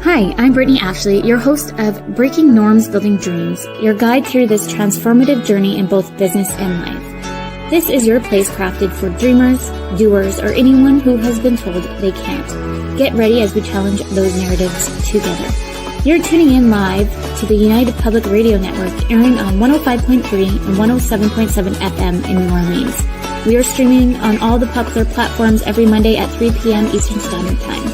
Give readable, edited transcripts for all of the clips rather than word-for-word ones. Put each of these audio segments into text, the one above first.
Hi, I'm Brittany Ashley, your host of Breaking Norms, Building Dreams, your guide through this transformative journey in both business and life. This is your place crafted for dreamers, doers, or anyone who has been told they can't. Get ready as we challenge those narratives together. You're tuning in live to the United Public Radio Network, airing on 105.3 and 107.7 FM in New Orleans. We are streaming on all the popular platforms every Monday at 3 p.m. Eastern Standard Time.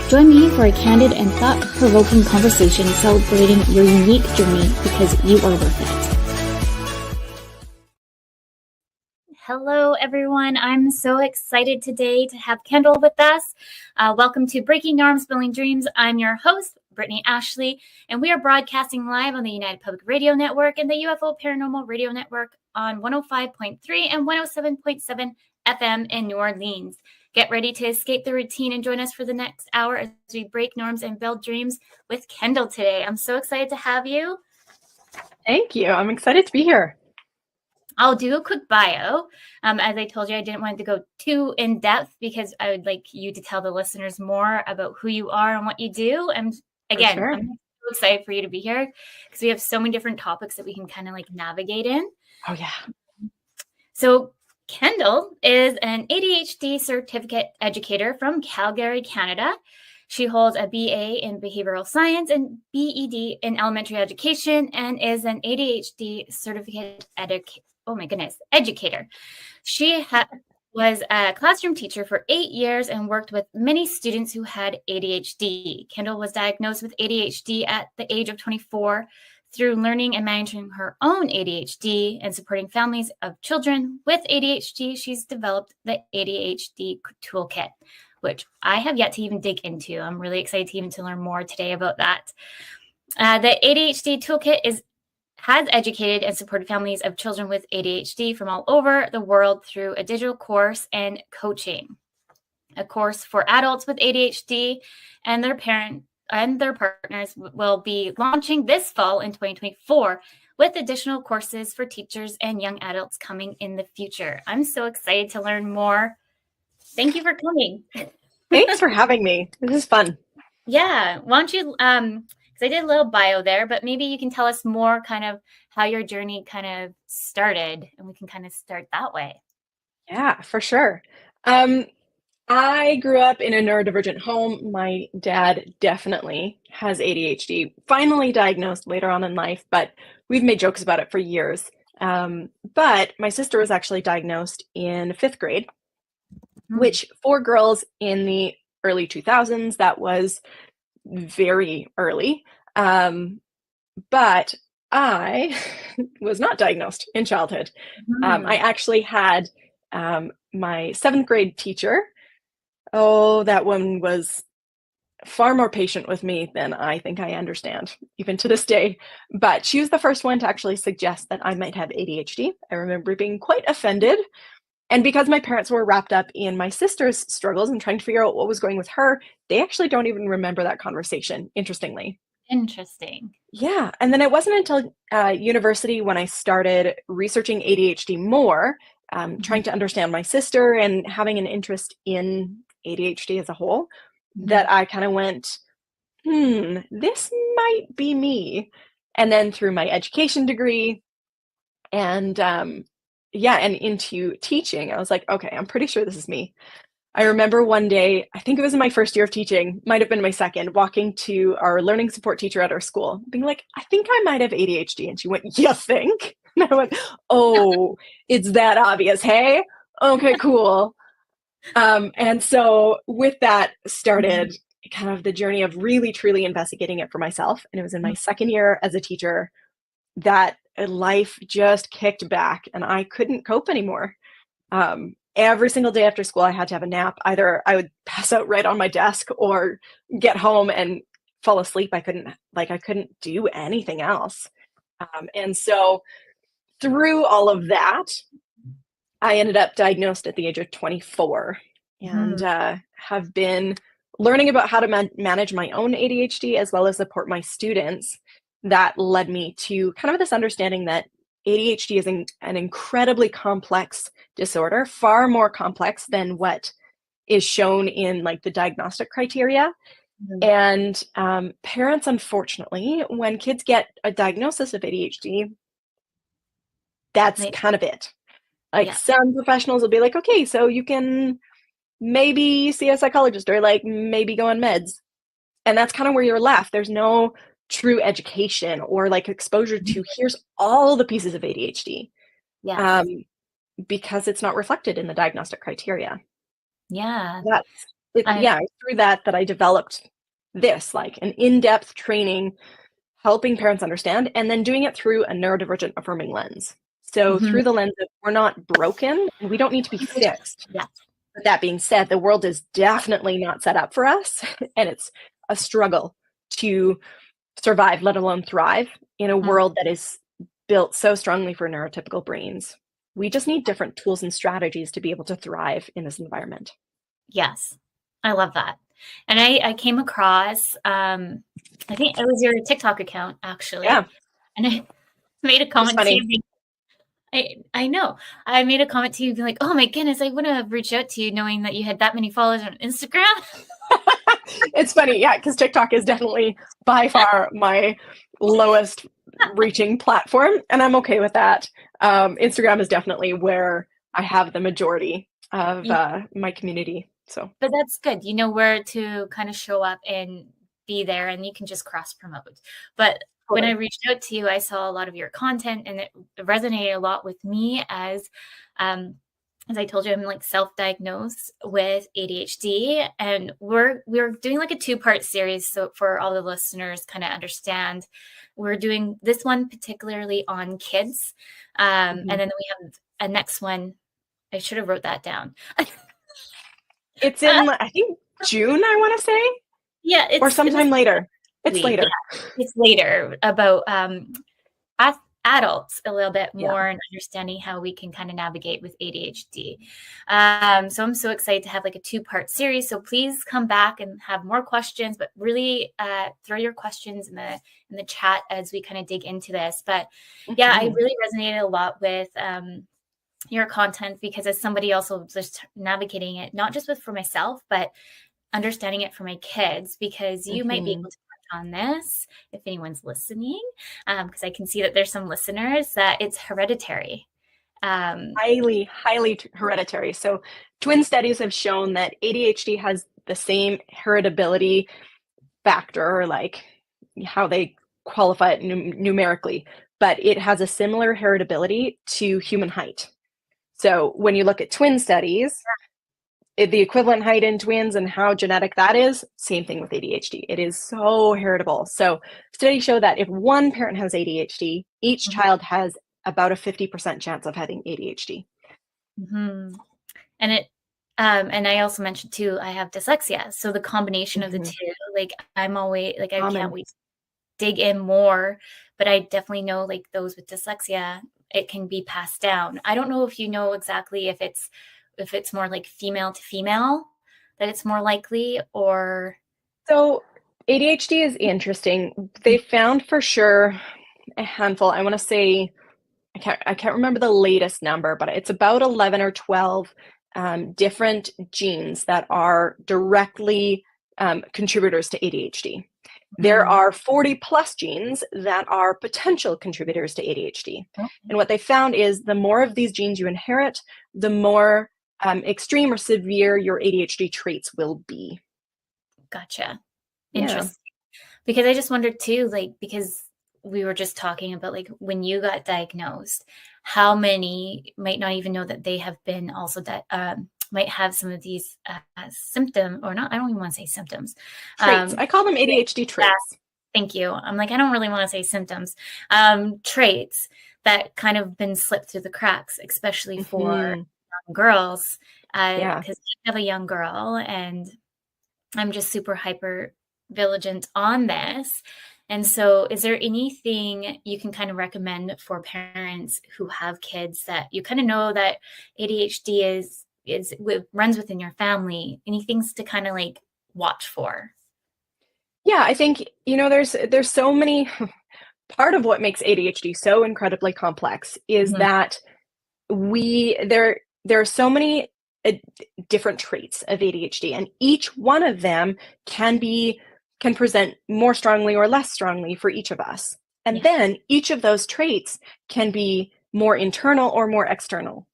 Join me for a candid and thought-provoking conversation celebrating your unique journey because you are worth it. Hello, everyone. I'm so excited today to have Kendall with us. Welcome to Breaking Norms, Building Dreams. I'm your host, Brittany Ashley, and we are broadcasting live on the United Public Radio Network and the UFO Paranormal Radio Network on 105.3 and 107.7 FM in New Orleans. Get ready to escape the routine and join us for the next hour as we break norms and build dreams with Kendall today. I'm so excited to have you. Thank you. I'm excited to be here. I'll do a quick bio. As I told you, I didn't want to go too in depth because I would like you to tell the listeners more about who you are and what you do. And again, I'm so excited for you to be here because we have so many different topics that we can kind of like navigate in. Oh, yeah. So Kendall is an ADHD Certificate Educator from Calgary, Canada. She holds a B.A. in Behavioural Sciences and B.Ed in Elementary Education and is an ADHD Certificate Educator. She was a classroom teacher for 8 years and worked with many students who had ADHD. Kendall was diagnosed with ADHD at the age of 24. Through learning and managing her own ADHD and supporting families of children with ADHD, she's developed the ADHD Toolkit, which I have yet to even dig into. I'm really excited to learn more today about that. The ADHD Toolkit has educated and supported families of children with ADHD from all over the world through a digital course and coaching. A course for adults with ADHD and their partners will be launching this fall in 2024 with additional courses for teachers and young adults coming in the future. I'm so excited to learn more. Thank you for coming. Thanks for having me. This is fun. Yeah. Why don't you, because I did a little bio there, but maybe you can tell us more kind of how your journey kind of started and we can kind of start that way. Yeah, for sure. I grew up in a neurodivergent home. My dad definitely has ADHD, finally diagnosed later on in life, but we've made jokes about it for years. But my sister was actually diagnosed in 5th grade, which for girls in the early 2000s, that was very early. But I was not diagnosed in childhood. I actually had my 7th grade teacher. Oh, that one was far more patient with me than I think I understand, even to this day. But she was the first one to actually suggest that I might have ADHD. I remember being quite offended. And because my parents were wrapped up in my sister's struggles and trying to figure out what was going with her, they actually don't even remember that conversation, interestingly. Interesting. Yeah. And then it wasn't until university when I started researching ADHD more, trying to understand my sister and having an interest in ADHD as a whole, that I kind of went, this might be me. And then through my education degree and and into teaching, I was like, okay, I'm pretty sure this is me. I remember one day, I think it was in my first year of teaching, might have been my second, walking to our learning support teacher at our school, being like, I think I might have ADHD. And she went, you think? And I went, oh, it's that obvious. Hey, okay, cool. And so with that started kind of the journey of really, truly investigating it for myself. And it was in my second year as a teacher that life just kicked back and I couldn't cope anymore. Every single day after school, I had to have a nap. Either I would pass out right on my desk or get home and fall asleep. I couldn't do anything else. And so through all of that, I ended up diagnosed at the age of 24 and have been learning about how to manage my own ADHD as well as support my students. That led me to kind of this understanding that ADHD is an incredibly complex disorder, far more complex than what is shown in like the diagnostic criteria. Mhm. And parents, unfortunately, when kids get a diagnosis of ADHD, that's Like, kind of it. Like yeah. some professionals will be like, okay, so you can maybe see a psychologist or like maybe go on meds. And that's kind of where you're left. There's no true education or like exposure Mhm. to here's all the pieces of ADHD, Yes. um, because it's not reflected in the diagnostic criteria. Yeah. That's it. I Yeah, it's through that I developed this like an in-depth training helping parents understand and then doing it through a neurodivergent affirming lens. So Mhm. through the lens of we're not broken and we don't need to be fixed. Yeah. But that being said, the world is definitely not set up for us and it's a struggle to survive, let alone thrive in a Mm. world that is built so strongly for neurotypical brains. We just need different tools and strategies to be able to thrive in this environment. Yes. I love that. And I came across, I think it was your TikTok account actually, Yeah, and I made a just comment to funny. you. I know. I made a comment to you, be like, "Oh my goodness, I wouldn't have reached out to you knowing that you had that many followers on Instagram." It's funny, yeah, because TikTok is definitely by far my lowest reaching platform, and I'm okay with that. Instagram is definitely where I have the majority of Yeah, my community. So, but that's good. You know where to kind of show up and be there, and you can just cross promote. But when I totally. reached out to you, I saw a lot of your content, and it resonated a lot with me um, as I told you, I'm like self-diagnosed with ADHD, and we're doing like a two-part series. So for all the listeners, kind of understand, we're doing this one particularly on kids, Mhm. and then we have a next one. I should have wrote that down. It's Uh, in, I think, June, I want to say, yeah, or it's sometime later. It's yeah, later. it's later about as adults a little bit Yeah. more and understanding how we can kind of navigate with ADHD. So I'm so excited to have like a two-part series. So please come back and have more questions, but really throw your questions in the chat as we kind of dig into this. But yeah, I Mhm. really resonated a lot with your content because as somebody also just navigating it, not just with for myself, but understanding it for my kids because you might be Mhm. able to touch on this if anyone's listening, because I can see that there's some listeners that it's hereditary. Um, Highly, highly hereditary. So, twin studies have shown that ADHD has the same heritability factor, or like how they qualify it numerically, but it has a similar heritability to human height. So, when you look at twin studies, the equivalent height in twins and how genetic that is, same thing with ADHD. It is so heritable. So, studies show that if one parent has ADHD, each mhm, child has about a 50% chance of having ADHD. mhm. And it and I also mentioned too, I have dyslexia. So the combination of the Mhm. two, like I'm always like I can't Common. wait to dig in more, but I definitely know like those with dyslexia, it can be passed down. I don't know if you know exactly if it's more like female to female that it's more likely or So ADHD is interesting. They found for sure a handful. I want to say I can't remember the latest number, but it's about 11 or 12 different genes that are directly contributors to ADHD. There Mhm. are 40 plus genes that are potential contributors to ADHD. Okay. And what they found is the more of these genes you inherit, the more extreme or severe your ADHD traits will be. Gotcha. Yeah. Interesting. Because I just wondered too, like, because we were just talking about like when you got diagnosed, how many might not even know that they have been also that might have some of these symptom or not. I don't even want to say symptoms. Traits. Um, I call them ADHD yeah, traits. thank you. I'm like, I don't really want to say symptoms. Traits that kind of been slipped through the cracks, especially for Hmm. young girls. Yeah. Because I have a young girl and I'm just super hyper vigilant on this. And so, is there anything you can kind of recommend for parents who have kids that you kind of know that ADHD runs within your family? Any things to kind of like watch for? Yeah, I think, there's so many part of what makes ADHD so incredibly complex is Mhm. that there are so many different traits of ADHD, and each one of them can present more strongly or less strongly for each of us. And then each of those traits can be more internal or more external.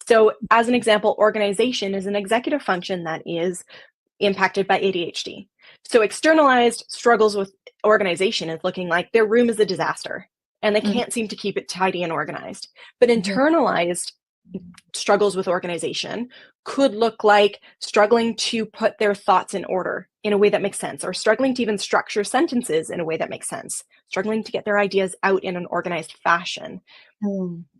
So as an example, organization is an executive function that is impacted by ADHD. So externalized struggles with organization is looking like their room is a disaster and they can't seem to keep it tidy and organized. But internalized struggles with organization could look like struggling to put their thoughts in order in a way that makes sense, or struggling to even structure sentences in a way that makes sense, struggling to get their ideas out in an organized fashion.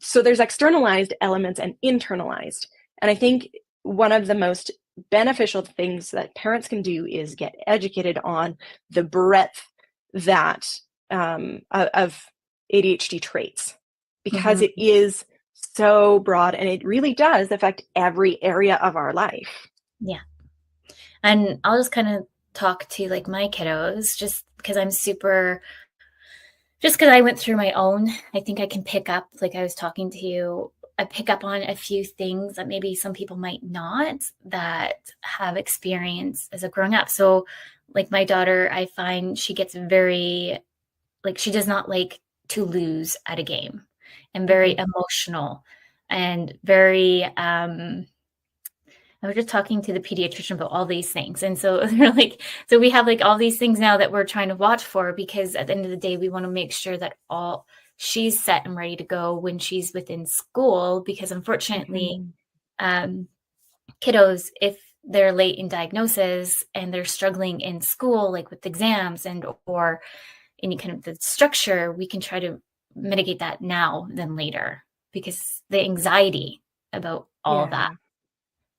So there's externalized elements and internalized. And I think one of the most beneficial things that parents can do is get educated on the breadth that of ADHD traits, because it is so broad and it really does affect every area of our life. Yeah. And I'll just kind of talk to like my kiddos, just because I went through my own, I think I can pick up, like I was talking to you, I pick up on a few things that maybe some people might not, that have experience as a growing up. So like my daughter, I find she gets very, like, she does not like to lose at a game, and very emotional and very, I was just talking to the pediatrician about all these things. And so they're like, so we have like all these things now that we're trying to watch for, because at the end of the day, we want to make sure that she's set and ready to go when she's within school, because unfortunately, kiddos, if they're late in diagnosis and they're struggling in school, like with exams or any kind of the structure, we can try to mitigate that now than later, because the anxiety about all of that.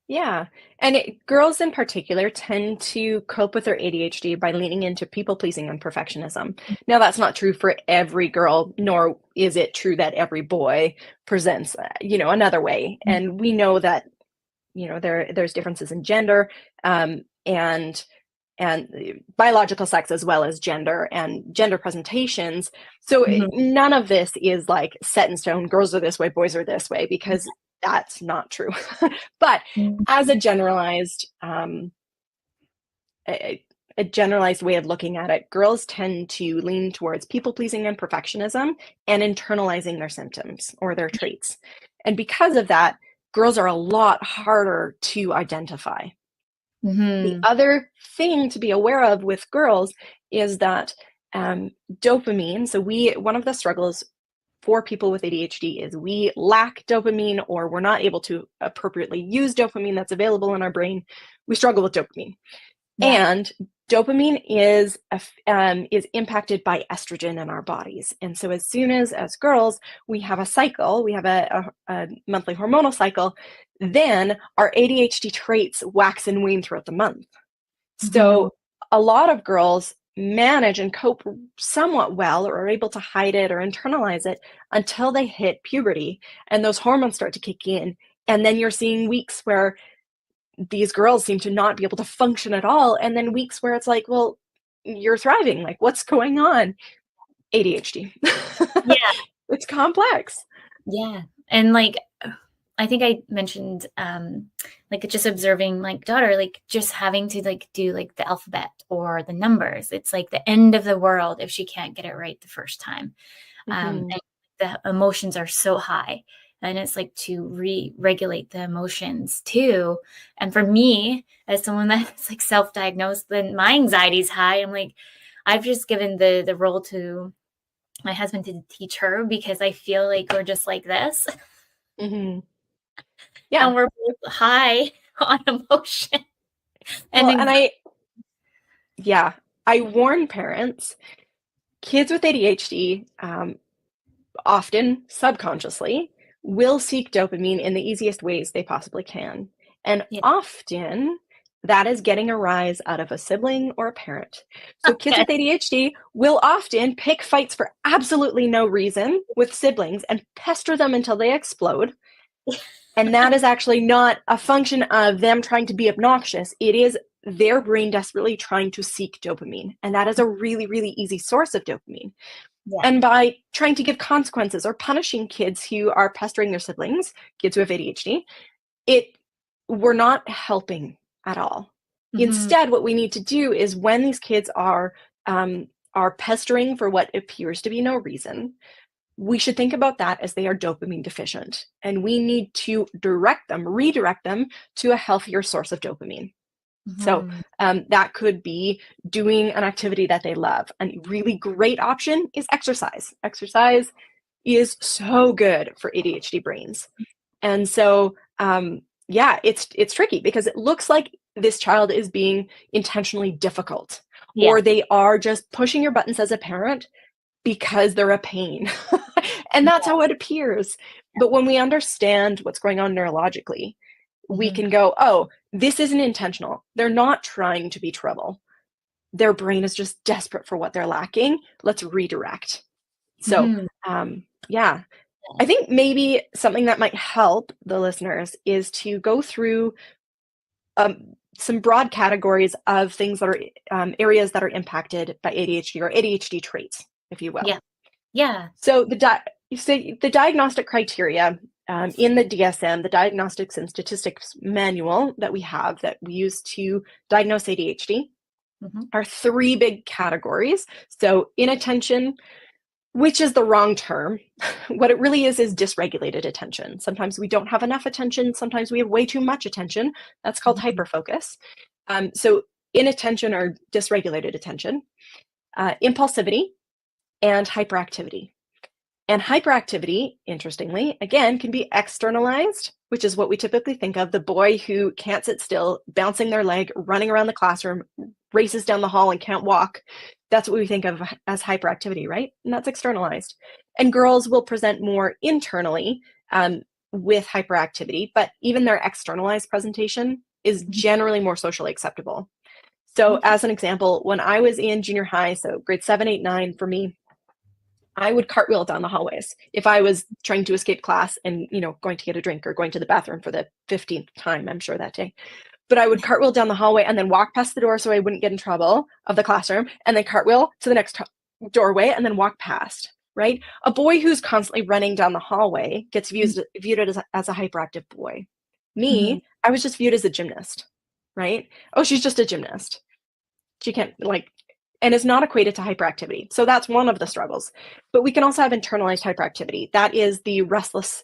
Yeah. And girls in particular tend to cope with their ADHD by leaning into people-pleasing and perfectionism. Now, that's not true for every girl, nor is it true that every boy presents, another way. And we know that, there's differences in gender, and biological sex, as well as gender and gender presentations. So none of this is like set in stone, girls are this way, boys are this way, because that's not true. But as a generalized a generalized way of looking at it, girls tend to lean towards people-pleasing and perfectionism and internalizing their symptoms or their traits. And because of that, girls are a lot harder to identify. The other thing to be aware of with girls is that dopamine, so one of the struggles for people with ADHD is we lack dopamine, or we're not able to appropriately use dopamine that's available in our brain. We struggle with dopamine. And dopamine is impacted by estrogen in our bodies. And so as soon as girls, we have a cycle, we have a monthly hormonal cycle, then our ADHD traits wax and wane throughout the month. So a lot of girls manage and cope somewhat well, or are able to hide it or internalize it until they hit puberty and those hormones start to kick in. And then you're seeing weeks where these girls seem to not be able to function at all. And then weeks where it's like, well, you're thriving. Like, what's going on? ADHD. Yeah. It's complex. Yeah. And like, I think I mentioned, like just observing like daughter, like just having to like do like the alphabet or the numbers. It's like the end of the world if she can't get it right the first time. And the emotions are so high, and it's like to re-regulate the emotions too. And for me, as someone that's like self-diagnosed, then my anxiety is high. I'm like, I've just given the role to my husband to teach her, because I feel like we're just like this. Yeah. And we're both high on emotion. I warn parents, kids with ADHD often subconsciously will seek dopamine in the easiest ways they possibly can. And often that is getting a rise out of a sibling or a parent. So kids with ADHD will often pick fights for absolutely no reason with siblings and pester them until they explode. And that is actually not a function of them trying to be obnoxious. It is their brain desperately trying to seek dopamine. And that is a really, really easy source of dopamine. And by trying to give consequences or punishing kids who are pestering their siblings, kids who have ADHD, it we're not helping at all. Instead, what we need to do is when these kids are pestering for what appears to be no reason, we should think about that as they are dopamine deficient, and we need to redirect them to a healthier source of dopamine. So that could be doing an activity that they love. A really great option is exercise. Exercise is so good for ADHD brains. And so, it's tricky because it looks like this child is being intentionally difficult, or they are just pushing your buttons as a parent because they're a pain. And that's how it appears. But when we understand what's going on neurologically, we can go, oh, this isn't intentional. They're not trying to be trouble. Their brain is just desperate for what they're lacking. Let's redirect. So, I think maybe something that might help the listeners is to go through some broad categories of things that are areas that are impacted by ADHD, or ADHD traits, if you will. Yeah. So the diagnostic criteria in the DSM, the Diagnostics and Statistics Manual that we use to diagnose ADHD, are 3 big categories. So inattention, which is the wrong term. What it really is dysregulated attention. Sometimes we don't have enough attention. Sometimes we have way too much attention. That's called hyperfocus. So inattention or dysregulated attention, impulsivity, and hyperactivity. And hyperactivity, interestingly, again, can be externalized, which is what we typically think of. The boy who can't sit still, bouncing their leg, running around the classroom, races down the hall and can't walk. That's what we think of as hyperactivity, right? And that's externalized. And girls will present more internally with hyperactivity, but even their externalized presentation is generally more socially acceptable. So as an example, when I was in junior high, so grade 7, 8, 9 for me, I would cartwheel down the hallways if I was trying to escape class and, going to get a drink or going to the bathroom for the 15th time, I'm sure that day. But I would cartwheel down the hallway and then walk past the door so I wouldn't get in trouble of the classroom, and then cartwheel to the next doorway and then walk past, right? A boy who's constantly running down the hallway gets viewed as a hyperactive boy. Me, I was just viewed as a gymnast, right? Oh, she's just a gymnast. She can't and it's not equated to hyperactivity. So that's one of the struggles. But we can also have internalized hyperactivity. That is the restless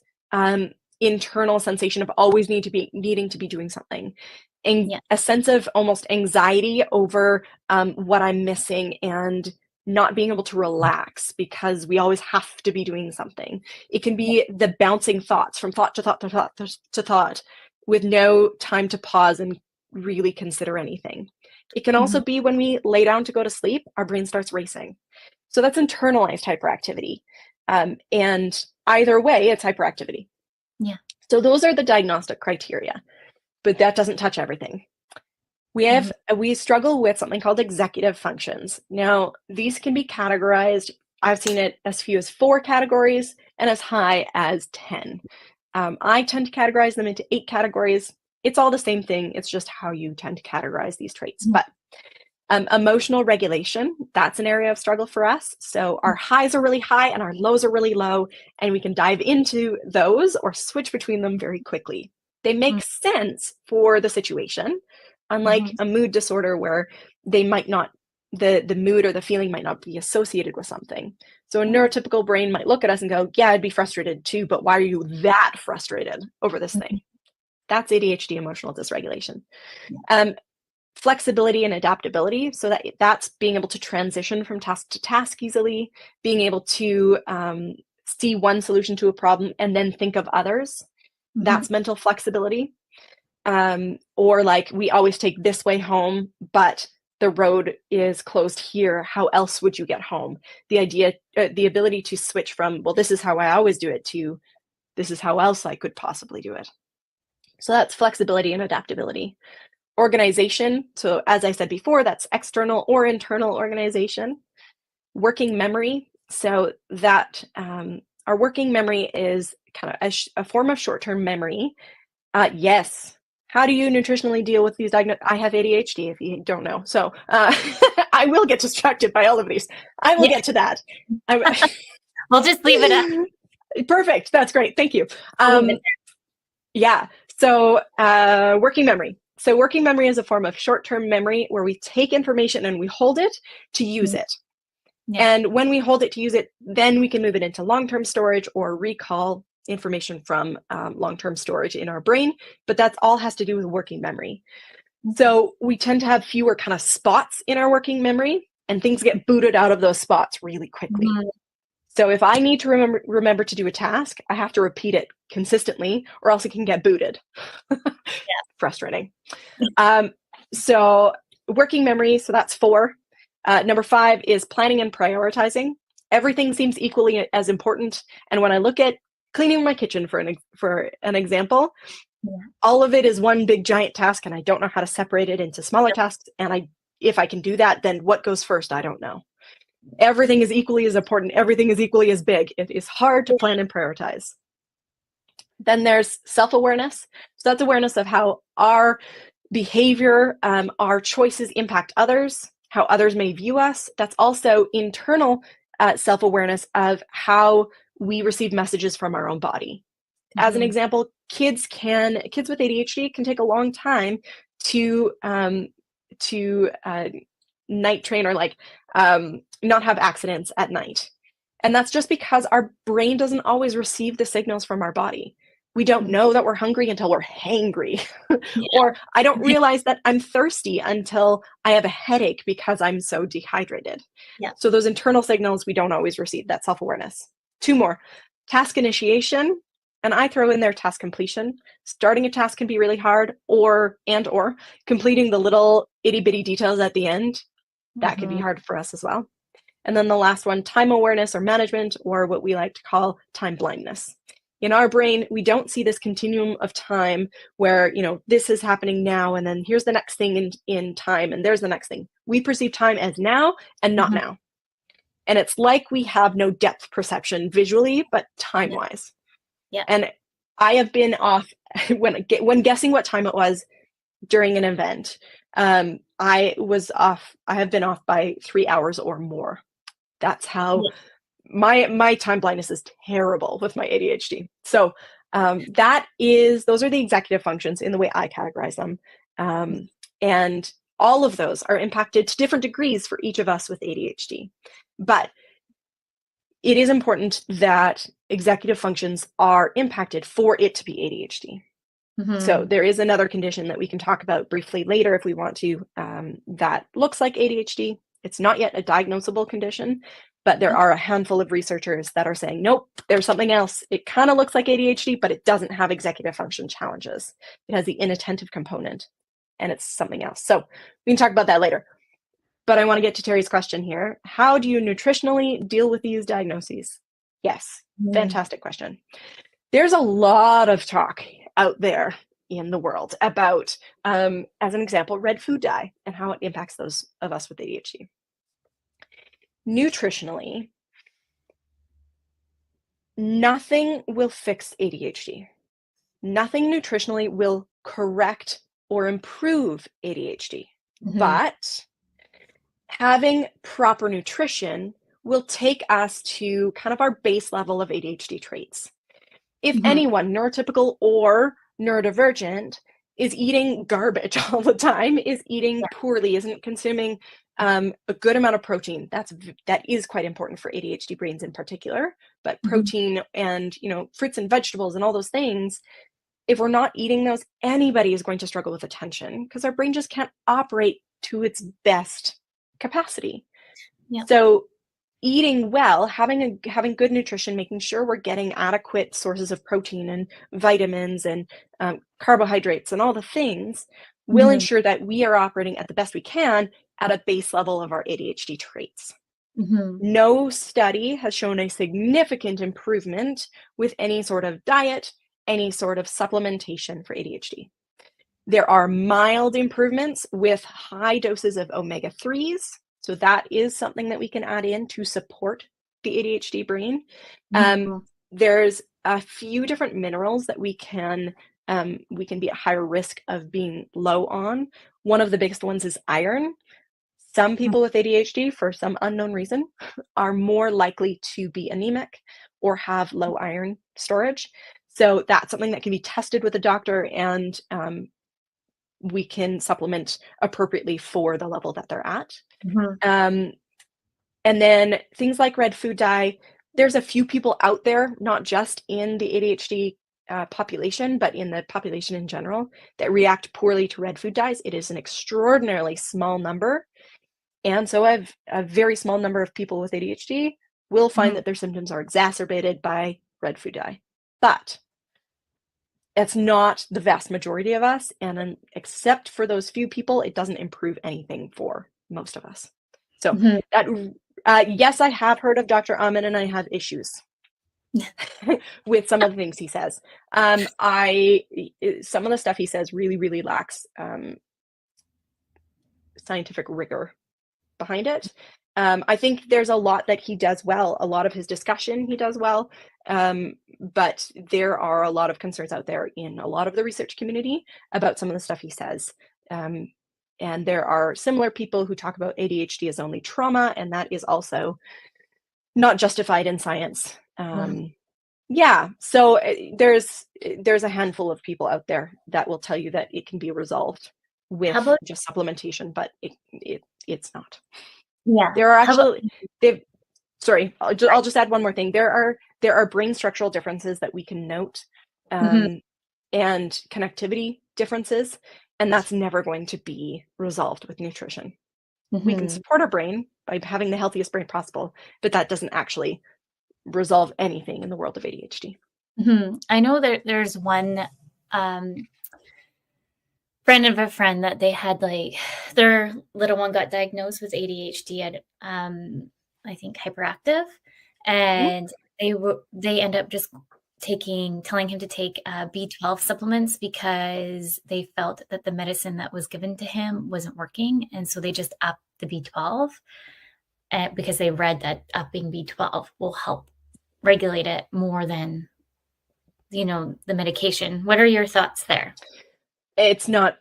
internal sensation of always needing to be doing something. And a sense of almost anxiety over what I'm missing and not being able to relax because we always have to be doing something. It can be the bouncing thoughts from thought to thought to thought to thought with no time to pause and really consider anything. It can also be when we lay down to go to sleep, our brain starts racing. So that's internalized hyperactivity. And either way, it's hyperactivity. Yeah. So those are the diagnostic criteria, but that doesn't touch everything. We struggle with something called executive functions. Now, these can be categorized. I've seen it as few as 4 categories and as high as 10. I tend to categorize them into 8 categories. It's all the same thing. It's just how you tend to categorize these traits. But emotional regulation, that's an area of struggle for us. So our highs are really high and our lows are really low, and we can dive into those or switch between them very quickly. They make sense for the situation, unlike a mood disorder where they might not, the mood or the feeling might not be associated with something. So a neurotypical brain might look at us and go, yeah, I'd be frustrated too, but why are you that frustrated over this thing? That's ADHD emotional dysregulation. Flexibility and adaptability. So that's being able to transition from task to task easily, being able to see one solution to a problem and then think of others. That's mental flexibility. Or we always take this way home, but the road is closed here. How else would you get home? The ability to switch from, well, this is how I always do it, to this is how else I could possibly do it. So that's flexibility and adaptability. Organization. So as I said before, that's external or internal organization. Working memory. So that our working memory is kind of a form of short-term memory. Yes. How do you nutritionally deal with these diagnoses? I have ADHD, if you don't know. So I will get distracted by all of these. I will get to that. We'll just leave it up. Perfect. That's great. Thank you. Yeah. So working memory. So working memory is a form of short-term memory where we take information and we hold it to use it. Yeah. And when we hold it to use it, then we can move it into long-term storage or recall information from long-term storage in our brain. But that's all has to do with working memory. So we tend to have fewer kind of spots in our working memory, and things get booted out of those spots really quickly. So if I need to remember to do a task, I have to repeat it consistently, or else it can get booted. Frustrating. So working memory, so that's 4. Number 5 is planning and prioritizing. Everything seems equally as important. And when I look at cleaning my kitchen, for an example, all of it is one big giant task, and I don't know how to separate it into smaller tasks. And if I can do that, then what goes first? I don't know. Everything is equally as important. Everything is equally as big. It is hard to plan and prioritize. Then there's self-awareness. So that's awareness of how our behavior, our choices impact others, how others may view us. That's also internal self-awareness of how we receive messages from our own body. As an example, kids with ADHD can take a long time to night train, or not have accidents at night. And that's just because our brain doesn't always receive the signals from our body. We don't know that we're hungry until we're hangry. Or I don't realize that I'm thirsty until I have a headache because I'm so dehydrated. So those internal signals we don't always receive. That's self-awareness. 2 more. Task initiation. And I throw in there task completion. Starting a task can be really hard, or completing the little itty bitty details at the end. That can be hard for us as well. And then the last one, time awareness or management, or what we like to call time blindness. In our brain, we don't see this continuum of time where, this is happening now, and then here's the next thing in time, and there's the next thing. We perceive time as now and not now. And it's like we have no depth perception visually, but time-wise. And I have been off, when guessing what time it was during an event, I have been off by 3 hours or more. That's how my time blindness is terrible with my ADHD. So those are the executive functions in the way I categorize them. And all of those are impacted to different degrees for each of us with ADHD. But it is important that executive functions are impacted for it to be ADHD. So there is another condition that we can talk about briefly later if we want to, that looks like ADHD. It's not yet a diagnosable condition, but there are a handful of researchers that are saying, nope, there's something else. It kind of looks like ADHD, but it doesn't have executive function challenges. It has the inattentive component, and it's something else. So we can talk about that later. But I want to get to Terry's question here. How do you nutritionally deal with these diagnoses? Yes, fantastic question. There's a lot of talk out there in the world about, as an example, red food dye and how it impacts those of us with ADHD. Nutritionally, nothing will fix ADHD. Nothing nutritionally will correct or improve ADHD. But having proper nutrition will take us to kind of our base level of ADHD traits. If anyone, neurotypical or neurodivergent, is eating garbage all the time, is eating poorly, isn't consuming a good amount of protein, that is quite important for ADHD brains in particular, but protein and fruits and vegetables and all those things, if we're not eating those, anybody is going to struggle with attention because our brain just can't operate to its best capacity. So eating well, having good nutrition, making sure we're getting adequate sources of protein and vitamins and carbohydrates and all the things will ensure that we are operating at the best we can at a base level of our ADHD traits. No study has shown a significant improvement with any sort of diet, any sort of supplementation for ADHD. There are mild improvements with high doses of omega-3s. So that is something that we can add in to support the ADHD brain. There's a few different minerals that we can be at higher risk of being low on. One of the biggest ones is iron. Some people with ADHD, for some unknown reason, are more likely to be anemic or have low iron storage. So that's something that can be tested with a doctor, and we can supplement appropriately for the level that they're at. Mhm. And then things like red food dye, there's a few people out there, not just in the ADHD population, but in the population in general, that react poorly to red food dyes. It is an extraordinarily small number. And so a very small number of people with ADHD will find Mhm. that their symptoms are exacerbated by red food dye. But it's not the vast majority of us. And except for those few people, it doesn't improve anything for most of us. So Mhm. that, yes, I have heard of Dr. Amin, and I have issues with some of the things he says. Some of the stuff he says really, really lacks scientific rigor behind it. I think there's a lot that he does well. A lot of his discussion he does well, but there are a lot of concerns out there in a lot of the research community about some of the stuff he says. And there are similar people who talk about ADHD as only trauma, and that is also not justified in science. Yeah, so there's a handful of people out there that will tell you that it can be resolved with How about just supplementation, but it's not. yeah? There are How about actually sorry, I'll just add one more thing. There are brain structural differences that we can note, Mhm. and connectivity differences, and that's never going to be resolved with nutrition. We can Mhm. support our brain by having the healthiest brain possible, but that doesn't actually resolve anything in the world of ADHD. I know there's one um, friend of a friend that they had like their little one got diagnosed with ADHD at I think hyperactive, Mhm. and they end up just telling him to take B12 supplements because they felt that the medicine that was given to him wasn't working, and so they just upped the B12 because they read that upping B12 will help regulate it more than the medication. What are your thoughts there? It's not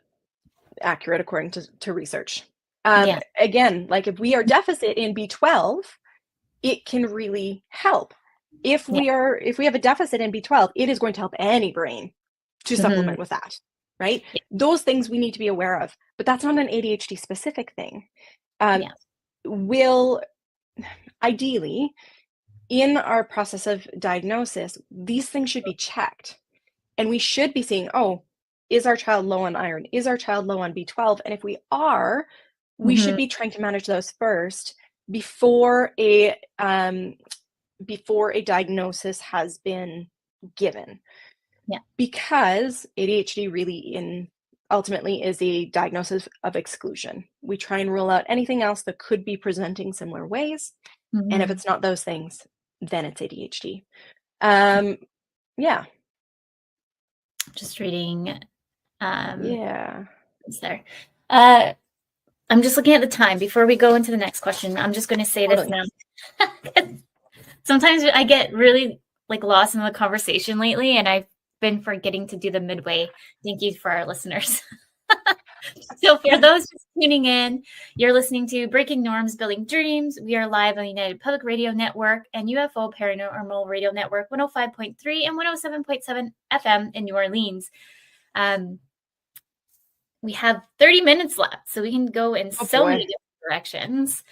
accurate according to research. Yeah. Again, like if we are deficit in B12, it can really help. If Yeah. we have a deficit in B12, it is going to help any brain to Mhm. supplement with that, right? Yeah. Those things we need to be aware of, but that's not an ADHD specific thing. Um, Yeah. will ideally, in our process of diagnosis, these things should be checked. And we should be seeing, oh, is our child low on iron? Is our child low on B12? And if we are, we should Mhm. be trying to manage those first before a diagnosis has been given. Yeah. Because ADHD really ultimately is a diagnosis of exclusion. We try and rule out anything else that could be presenting similar ways. And if Mhm. it's not those things, then it's ADHD. Yeah. Just reading, Yeah. what's there. Uh, I'm just looking at the time before we go into the next question. I'm just gonna say this Totally. now. Sometimes I get really, like, lost in the conversation lately, and I've been forgetting to do the midway. Thank you for our listeners. So for those just tuning in, you're listening to Breaking Norms, Building Dreams. We are live on United Public Radio Network and UFO Paranormal Radio Network 105.3 and 107.7 FM in New Orleans. We have 30 minutes left, so we can go in Oh so many boy. different directions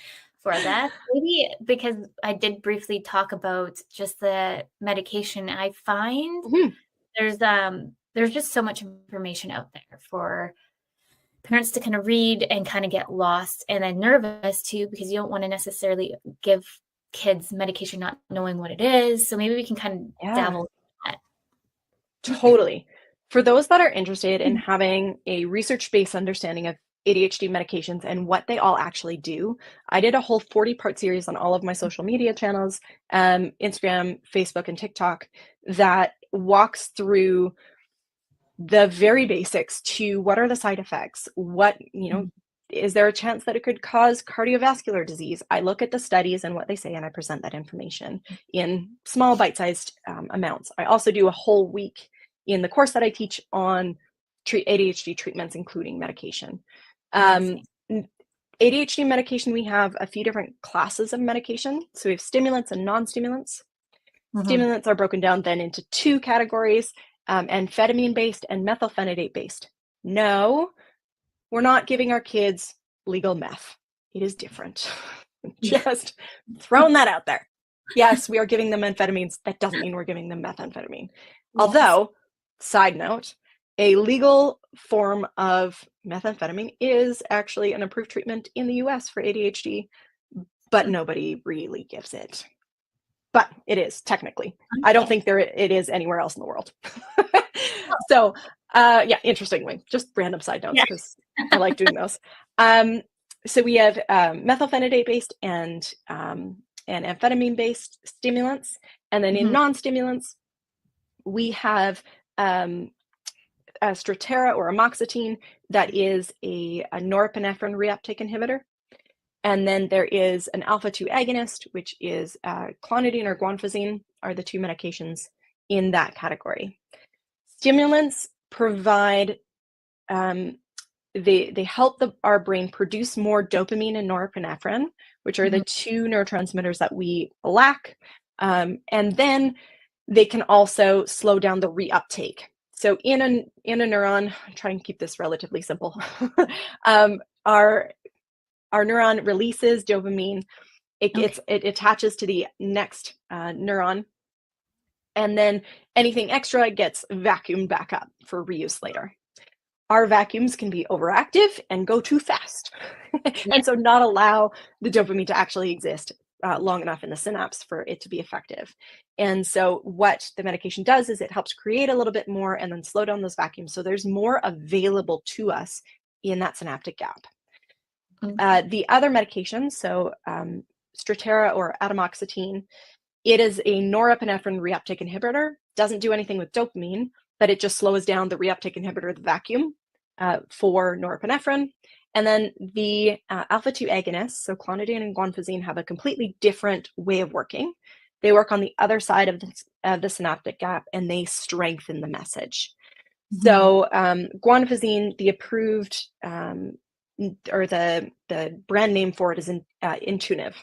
for that. Maybe because I did briefly talk about just the medication, I find Mhm. there's just so much information out there for parents to kind of read and kind of get lost and then nervous too, because you don't want to necessarily give kids medication not knowing what it is. So maybe we can kind of Yeah, dabble in that. totally. For those that are interested in having a research-based understanding of ADHD medications and what they all actually do, I did a whole 40-part series on all of my social media channels, Instagram, Facebook, and TikTok, that walks through the very basics to what are the side effects, is there a chance that it could cause cardiovascular disease? I look at the studies and what they say, and I present that information in small bite-sized amounts. I also do a whole week in the course that I teach on ADHD treatments, including medication. Amazing. ADHD medication, we have a few different classes of medication. So we have stimulants and non-stimulants. Stimulants are broken down then into two categories, amphetamine-based and methylphenidate-based. No, we're not giving our kids legal meth. It is different. Just throwing that out there. Yes, we are giving them amphetamines. That doesn't mean we're giving them methamphetamine. Yes. Although, side note, a legal form of methamphetamine is actually an approved treatment in the US for ADHD, but nobody really gives it. But it is technically. Okay. I don't think it is anywhere else in the world. So, yeah, interestingly, just random side notes because I like doing those. So we have methylphenidate-based and amphetamine-based stimulants, and then in non-stimulants, we have a Strattera or amoxetine that is a norepinephrine reuptake inhibitor. And then there is an alpha-2 agonist, which is clonidine or guanfacine are the two medications in that category. Stimulants provide, they help our brain produce more dopamine and norepinephrine, which are the two neurotransmitters that we lack. And then they can also slow down the reuptake. So in a neuron, I'm trying to keep this relatively simple, our neuron releases dopamine, it attaches to the next neuron, and then anything extra gets vacuumed back up for reuse later. Our vacuums can be overactive and go too fast, and so not allow the dopamine to actually exist long enough in the synapse for it to be effective. And so what the medication does is it helps create a little bit more and then slow down those vacuums, so there's more available to us in that synaptic gap. The other medications, so Strattera or atomoxetine, it is a norepinephrine reuptake inhibitor, doesn't do anything with dopamine, but it just slows down the reuptake inhibitor, the vacuum, for norepinephrine. And then the alpha-2 agonists, so clonidine and guanfacine, have a completely different way of working. They work on the other side of the synaptic gap, and they strengthen the message. So guanfacine, the approved or the brand name for it is Intuniv.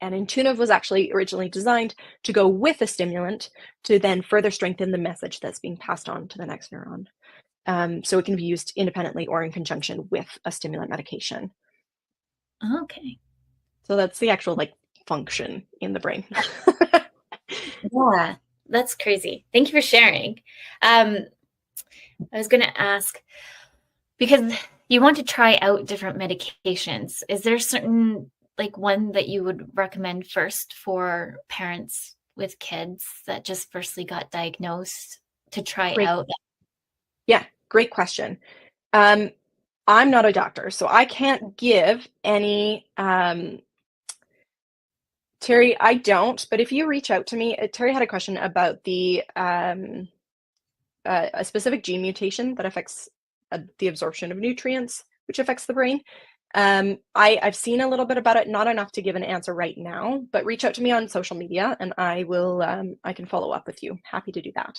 And Intuniv was actually originally designed to go with a stimulant to then further strengthen the message that's being passed on to the next neuron. So it can be used independently or in conjunction with a stimulant medication. Okay. So that's the actual function in the brain. Yeah, that's crazy. Thank you for sharing. I was going to ask, because you want to try out different medications, is there certain one that you would recommend first for parents with kids that just firstly got diagnosed to try out? Yeah, great question. I'm not a doctor, so I can't give any, Terry, I don't, but if you reach out to me, Terry had a question about a specific gene mutation that affects the absorption of nutrients, which affects the brain. I've seen a little bit about it, not enough to give an answer right now, but reach out to me on social media and I can follow up with you. Happy to do that.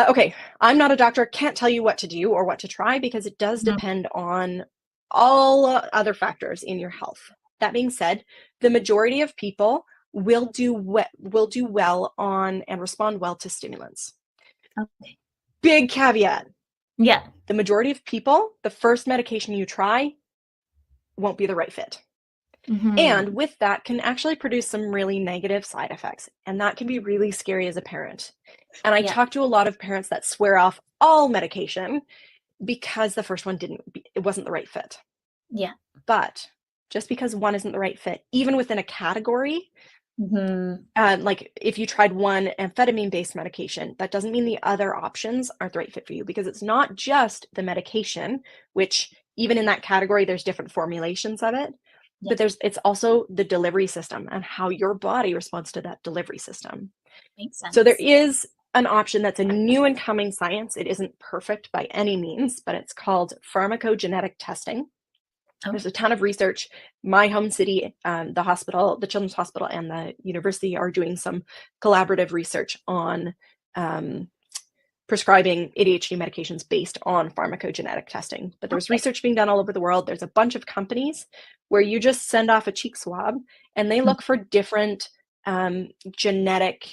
Okay, I'm not a doctor, can't tell you what to do or what to try because it does depend on all other factors in your health. That being said, the majority of people will do well on and respond well to stimulants. Okay. Big caveat. Yeah. The majority of people, the first medication you try won't be the right fit. And with that can actually produce some really negative side effects. And that can be really scary as a parent. And I talk to a lot of parents that swear off all medication because the first one it wasn't the right fit. Yeah. But just because one isn't the right fit, even within a category, if you tried one amphetamine-based medication, that doesn't mean the other options aren't the right fit for you, because it's not just the medication, which even in that category, there's different formulations of it, but it's also the delivery system and how your body responds to that delivery system. Makes sense. So there is an option that's a new and coming science. It isn't perfect by any means, but it's called pharmacogenetic testing. There's a ton of research. My home city, the hospital, the Children's Hospital and the university are doing some collaborative research on prescribing ADHD medications based on pharmacogenetic testing. But there's research being done all over the world. There's a bunch of companies where you just send off a cheek swab and they look for different genetic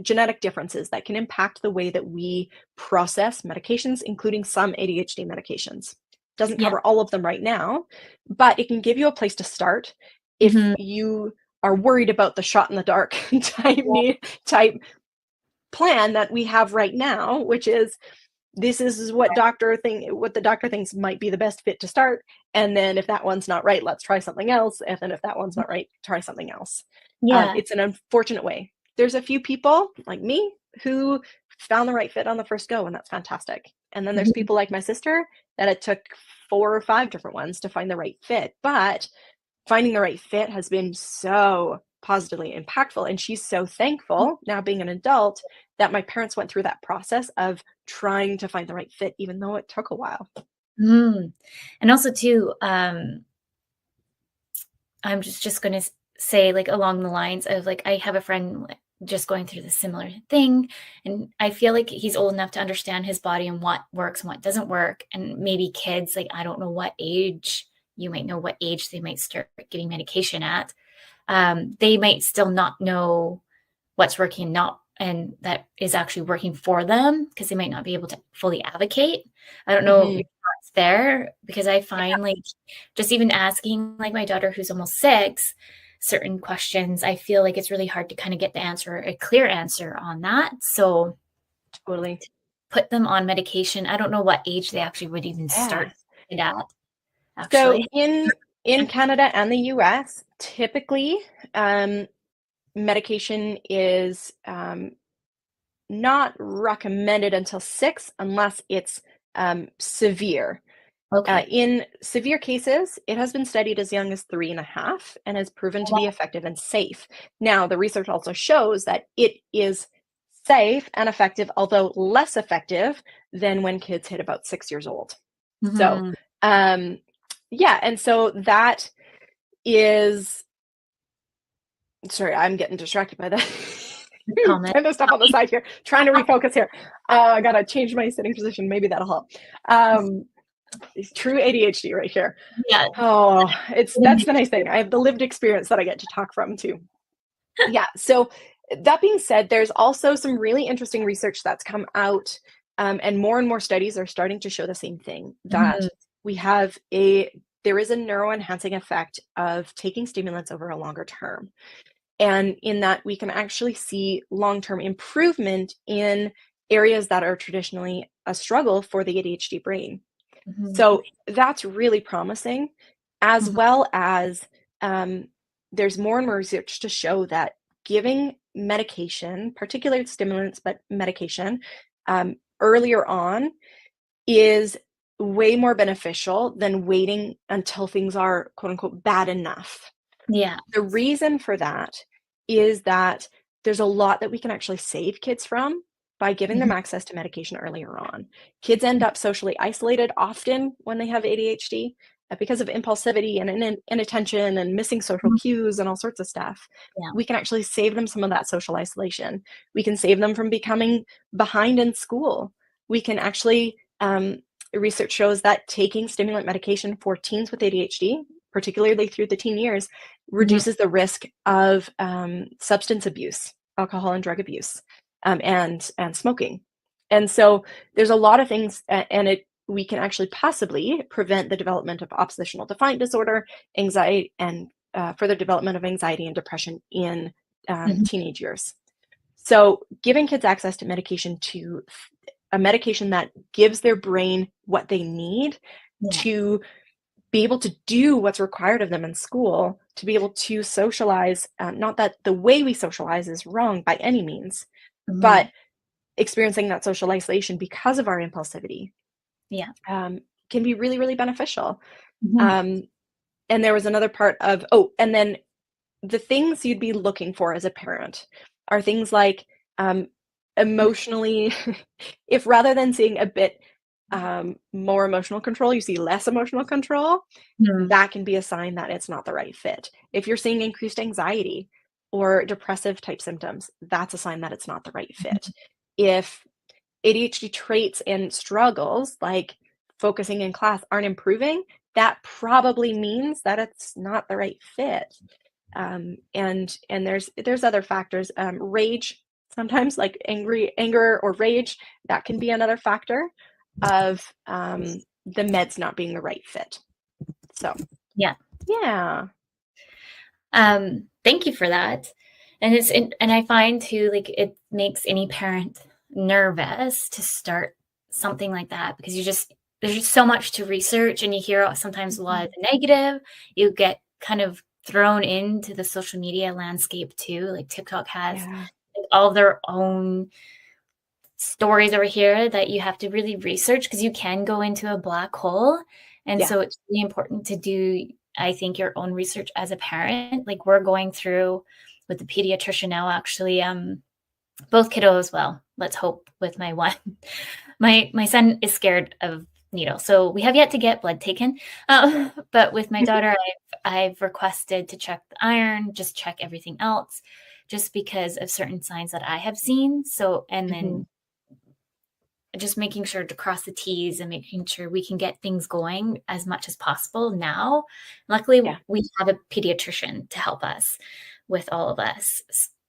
genetic differences that can impact the way that we process medications, including some ADHD medications. Doesn't cover all of them right now, but it can give you a place to start if you are worried about the shot in the dark type plan that we have right now, which is this is what the doctor thinks might be the best fit to start. And then if that one's not right, let's try something else. And then if that one's not right, try something else. It's an unfortunate way. There's a few people like me who found the right fit on the first go, and that's fantastic. And then there's people like my sister that it took 4 or 5 different ones to find the right fit. But finding the right fit has been so positively impactful. And she's so thankful now being an adult that my parents went through that process of trying to find the right fit, even though it took a while. And also too, I'm just going to say, like, along the lines of, like, I have a friend just going through the similar thing, and I feel like he's old enough to understand his body and what works and what doesn't work. And maybe kids, like, I don't know what age, you might know what age they might start getting medication at. They might still not know what's working and not, and that is actually working for them, because they might not be able to fully advocate. I don't know your thoughts there, because I find like just even asking, like, my daughter who's almost 6, certain questions, I feel like it's really hard to kind of get a clear answer on that. So totally put them on medication. I don't know what age they actually would even start it at, actually. So in Canada and the US, typically medication is not recommended until 6 unless it's severe. In severe cases, it has been studied as young as 3.5 and has proven to be effective and safe. Now, the research also shows that it is safe and effective, although less effective than when kids hit about 6 years old. So, and so that is, sorry, I'm getting distracted by that. Kind of stuff on the side here, trying to refocus here. I gotta change my sitting position. Maybe that'll help. True ADHD right here. Yeah. Oh, that's the nice thing. I have the lived experience that I get to talk from too. Yeah. So that being said, there's also some really interesting research that's come out, and more studies are starting to show the same thing, that there is a neuroenhancing effect of taking stimulants over a longer term. And in that, we can actually see long-term improvement in areas that are traditionally a struggle for the ADHD brain. So that's really promising, as well as there's more and more research to show that giving medication, particularly stimulants, but medication, earlier on is way more beneficial than waiting until things are, quote unquote, bad enough. Yeah. The reason for that is that there's a lot that we can actually save kids from by giving them access to medication earlier on. Kids end up socially isolated often when they have ADHD because of impulsivity and inattention and missing social cues and all sorts of stuff. We can actually save them some of that social isolation. We can save them from becoming behind in school. We can actually, research shows that taking stimulant medication for teens with ADHD, particularly through the teen years, reduces the risk of substance abuse, alcohol and drug abuse, and smoking. And so there's a lot of things, and we can actually possibly prevent the development of oppositional defiant disorder, anxiety, and further development of anxiety and depression in teenage years. So giving kids access to medication, to a medication that gives their brain what they need to be able to do what's required of them in school, to be able to socialize, not that the way we socialize is wrong by any means, but experiencing that social isolation because of our impulsivity can be really, really beneficial. And there was another part of, and then the things you'd be looking for as a parent are things like emotionally, if rather than seeing a bit more emotional control, you see less emotional control, that can be a sign that it's not the right fit. If you're seeing increased anxiety or depressive type symptoms, that's a sign that it's not the right fit. If ADHD traits and struggles like focusing in class aren't improving, that probably means that it's not the right fit. And there's other factors. Rage, sometimes, like anger or rage, that can be another factor of the meds not being the right fit. So Yeah. Thank you for that. And I find too, like, it makes any parent nervous to start something like that, because there's just so much to research, and you hear sometimes a lot of the negative. You get kind of thrown into the social media landscape too. Like TikTok has all their own stories over here that you have to really research, because you can go into a black hole. And so it's really important to do, I think, your own research as a parent. Like, we're going through with the pediatrician now, actually, both kiddos, well, let's hope, with my one. My son is scared of needles, so we have yet to get blood taken. But with my daughter, I've requested to check the iron, just check everything else, just because of certain signs that I have seen. So, and then just making sure to cross the T's and making sure we can get things going as much as possible now. Luckily, we have a pediatrician to help us with all of us.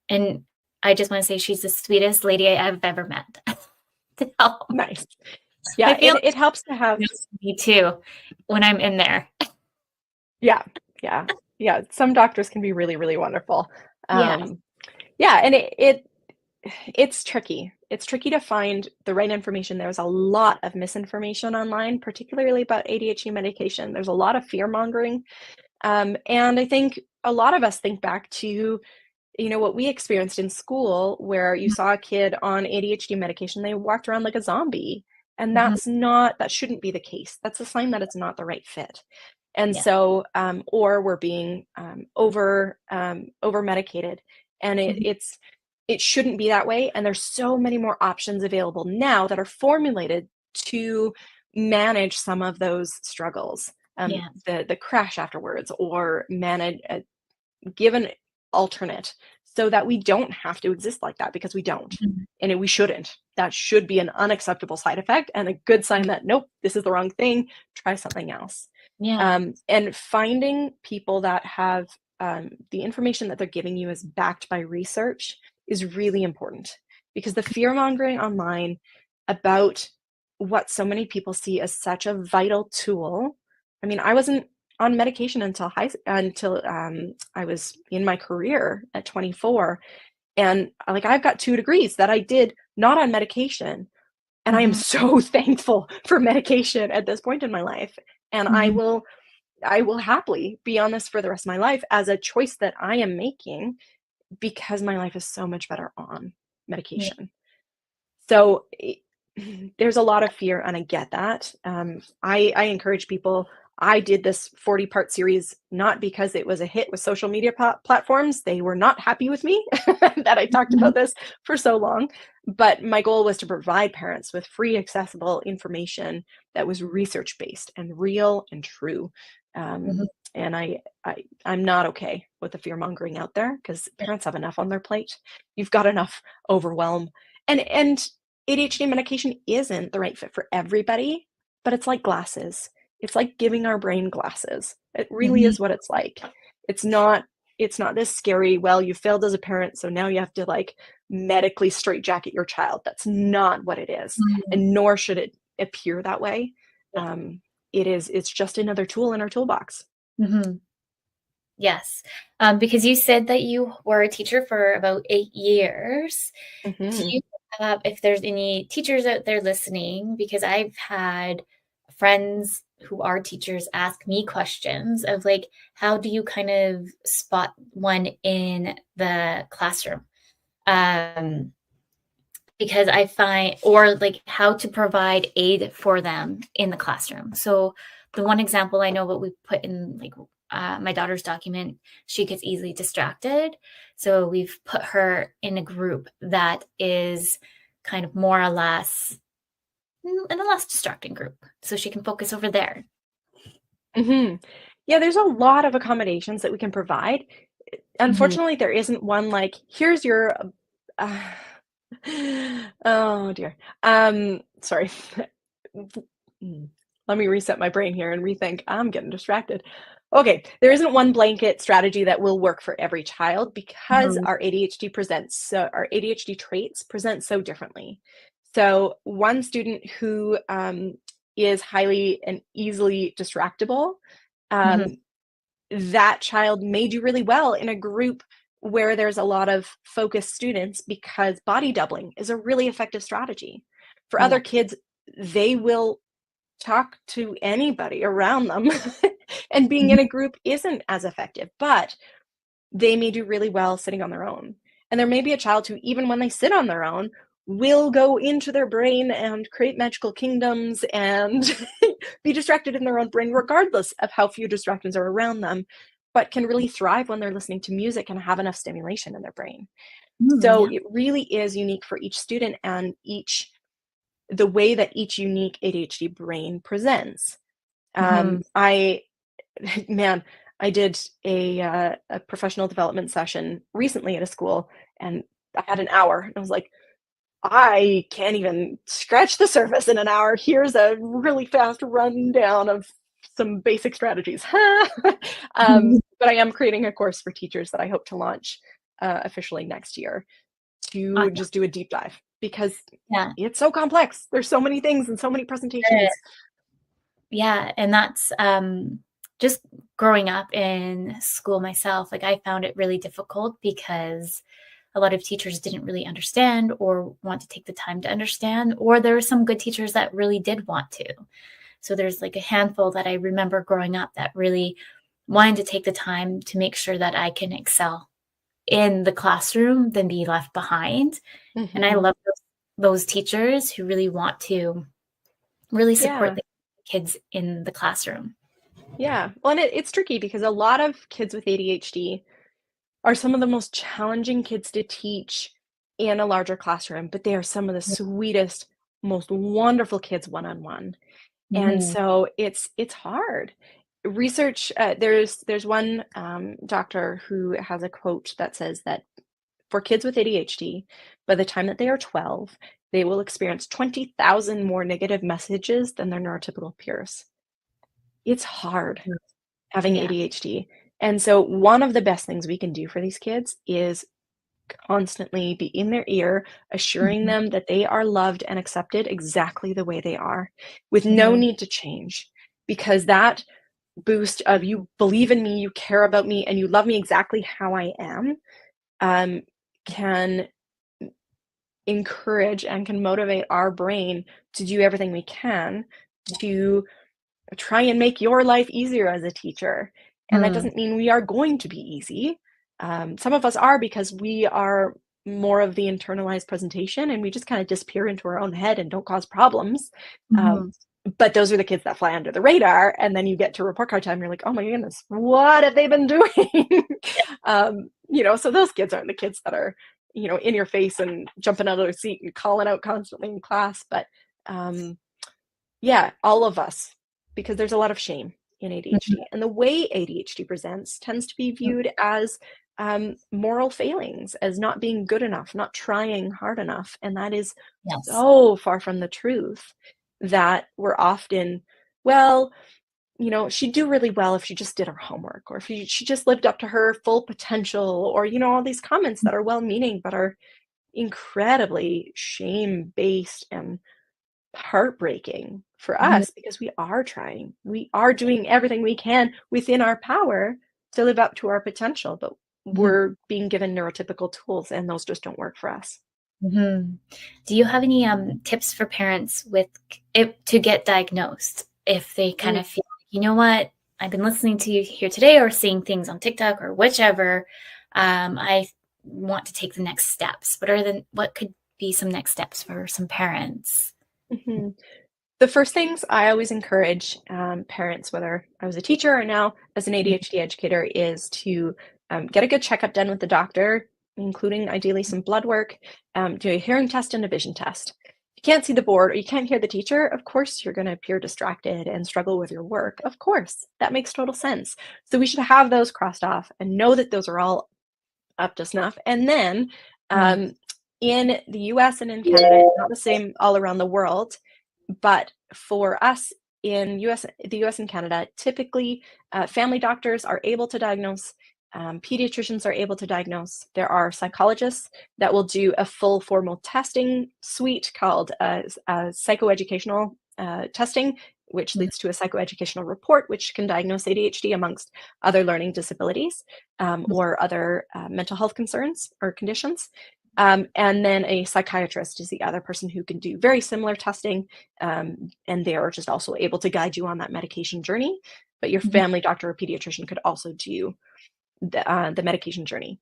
And I just want to say she's the sweetest lady I've ever met. To help. Nice. Yeah, it helps to have me too when I'm in there. Yeah. Some doctors can be really, really wonderful. And it's tricky. It's tricky to find the right information. There's a lot of misinformation online, particularly about ADHD medication. There's a lot of fear mongering. And I think a lot of us think back to, what we experienced in school, where you saw a kid on ADHD medication, they walked around like a zombie. And that shouldn't be the case. That's a sign that it's not the right fit. And so, or we're being over medicated, and it shouldn't be that way. And there's so many more options available now that are formulated to manage some of those struggles, the crash afterwards, or give an alternate, so that we don't have to exist like that, because we don't, and we shouldn't. That should be an unacceptable side effect and a good sign that, nope, this is the wrong thing, try something else. And finding people that have the information that they're giving you is backed by research is really important, because the fear mongering online about what so many people see as such a vital tool. I mean, I wasn't on medication until I was in my career at 24, and I've got 2 degrees that I did not on medication, and I am so thankful for medication at this point in my life. And I will happily be on this for the rest of my life as a choice that I am making, because my life is so much better on medication. So there's a lot of fear, and I get that. I encourage people. I did this 40-part series not because it was a hit with social media platforms. They were not happy with me that I talked about this for so long. But my goal was to provide parents with free, accessible information that was research-based and real and true. And I'm not okay with the fear mongering out there, because parents have enough on their plate. You've got enough overwhelm, and ADHD medication isn't the right fit for everybody, but it's like glasses. It's like giving our brain glasses. It really is what it's like. It's not this scary, well, you failed as a parent, so now you have to medically straitjacket your child. That's not what it is. And nor should it appear that way. It's just another tool in our toolbox. Yes. Because you said that you were a teacher for about 8 years. Do you have, if there's any teachers out there listening, because I've had friends who are teachers ask me questions of how do you kind of spot one in the classroom? Because I find, or how to provide aid for them in the classroom. So the one example I know, what we put in my daughter's document, she gets easily distracted. So we've put her in a group that is kind of more or less in a less distracting group, so she can focus over there. Yeah, there's a lot of accommodations that we can provide. Unfortunately, there isn't one here's your oh dear. Sorry. Let me reset my brain here and rethink. I'm getting distracted. Okay, there isn't one blanket strategy that will work for every child because Mhm. our ADHD traits present so differently. So one student who is highly and easily distractible, Mhm. um, that child may do really well in a group where there's a lot of focused students because body doubling is a really effective strategy. For other Yeah. kids, they will talk to anybody around them and being Mhm. in a group isn't as effective, but they may do really well sitting on their own. And there may be a child who, even when they sit on their own, will go into their brain and create magical kingdoms and be distracted in their own brain, regardless of how few distractions are around them, but can really thrive when they're listening to music and have enough stimulation in their brain. Mm, So yeah. it really is unique for each student and the way that each unique ADHD brain presents. Mhm. I Man, I did a professional development session recently at a school, and I had an hour, and I was like, I can't even scratch the surface in an hour. Here's a really fast rundown of some basic strategies. But I am creating a course for teachers that I hope to launch officially next year to Awesome. just do a deep dive because Yeah. it's so complex. There's so many things and so many presentations. Yeah, and that's, just growing up in school myself, like, I found it really difficult because a lot of teachers didn't really understand or want to take the time to understand, or there were some good teachers that really did want to. So there's, like, a handful that I remember growing up that really wanted to take the time to make sure that I can excel in the classroom than be left behind, and I Mhm. love those teachers who really want to really support Yeah. the kids in the classroom. Yeah. Well, and it's tricky because a lot of kids with ADHD are some of the most challenging kids to teach in a larger classroom, but they are some of the sweetest, most wonderful kids one-on-one. And Mhm. so it's hard. Research, there's one doctor who has a quote that says that for kids with ADHD, by the time that they are 12, they will experience 20,000 more negative messages than their neurotypical peers. It's hard Mm. having Yeah. ADHD. And so one of the best things we can do for these kids is constantly be in their ear, assuring Mhm. them that they are loved and accepted exactly the way they are, with no Mhm. need to change. Because that boost of you believe in me, you care about me, and you love me exactly how I am, um, can encourage and can motivate our brain to do everything we can to try and make your life easier as a teacher. And that Mm. doesn't mean we are going to be easy. Some of us are because we are more of the internalized presentation and we just kind of disappear into our own head and don't cause problems. Um, Mhm. but those are the kids that fly under the radar. And then you get to report card time, and you're like, oh my goodness, what have they been doing? So those kids aren't the kids that are, in your face and jumping out of their seat and calling out constantly in class. But um, yeah, all of us, because there's a lot of shame in Mhm. ADHD. And the way ADHD presents tends to be viewed as moral failings, as not being good enough, not trying hard enough. And that is Yes. so far from the truth that we're often, well, she'd do really well if she just did her homework, or if she just lived up to her full potential, or, all these comments that are well meaning but are incredibly shame based and heartbreaking for Mhm. us because we are trying. We are doing everything we can within our power to live up to our potential, but Mhm. we're being given neurotypical tools and those just don't work for us. Mhm. Do you have any, tips for parents with if to get diagnosed if they kind Mm, of feel, like, "You know what? I've been listening to you here today or seeing things on TikTok or whichever. I want to take the next steps." What could be some next steps for some parents? mhm. The first things I always encourage parents, whether I was a teacher or now as an Mhm. ADHD educator, is to get a good checkup done with the doctor, including ideally some blood work, do a hearing test and a vision test. If you can't see the board or you can't hear the teacher, of course, you're going to appear distracted and struggle with your work. Of course, that makes total sense. So we should have those crossed off and know that those are all up to snuff. And then Mm. um, in the US and in Canada, it's not the same all around the world, but for us in the US and Canada, typically family doctors are able to diagnose, pediatricians are able to diagnose. There are psychologists that will do a full formal testing suite called psychoeducational testing, which leads to a psychoeducational report, which can diagnose ADHD amongst other learning disabilities or other mental health concerns or conditions. And then a psychiatrist is the other person who can do very similar testing, and they are just also able to guide you on that medication journey. But your family doctor or pediatrician could also do the medication journey.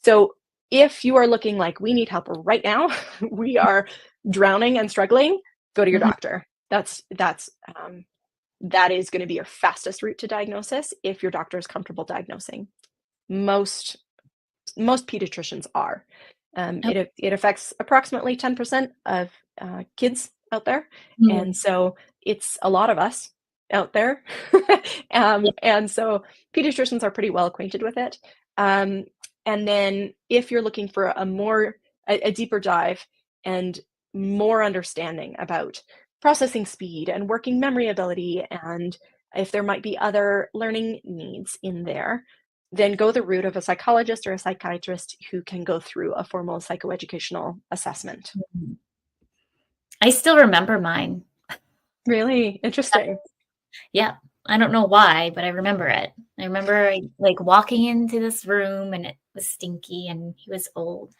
So if you are looking like we need help right now, we are drowning and struggling, go to your doctor. That is going to be your fastest route to diagnosis if your doctor is comfortable diagnosing. Most pediatricians are. It affects approximately 10% of kids out there, and so it's a lot of us out there. And so pediatricians are pretty well acquainted with it. And then if you're looking for a deeper dive and more understanding about processing speed and working memory ability, and if there might be other learning needs in there, then go the route of a psychologist or a psychiatrist who can go through a formal psychoeducational assessment. I still remember mine. Really interesting. Yeah. I don't know why, but I remember it. I remember like walking into this room and it was stinky and he was old.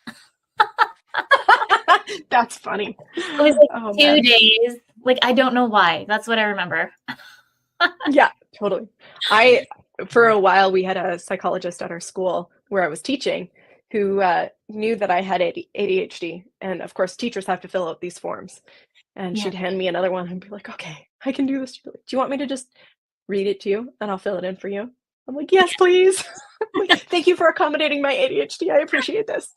That's funny. It was like 2 days. Like, I don't know why. That's what I remember. Yeah, totally. For a while, we had a psychologist at our school where I was teaching who knew that I had ADHD. And of course, teachers have to fill out these forms. And she'd hand me another one and be like, okay, I can do this. Do you want me to just read it to you and I'll fill it in for you? I'm like, yes, please. Thank you for accommodating my ADHD. I appreciate this.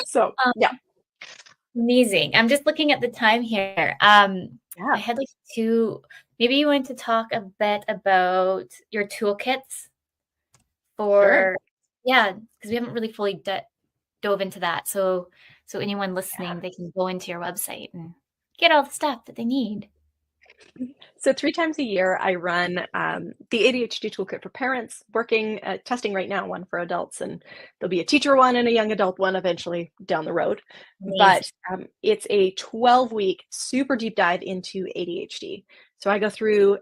So, yeah. Amazing. I'm just looking at the time here. I had like maybe you want to talk a bit about your toolkits for, because we haven't really fully dove into that. So anyone listening, they can go into your website and get all the stuff that they need. So 3 times a year, I run the ADHD Toolkit for parents, testing right now, one for adults, and there'll be a teacher one and a young adult one eventually down the road. Amazing. But it's a 12-week super deep dive into ADHD. So I go through,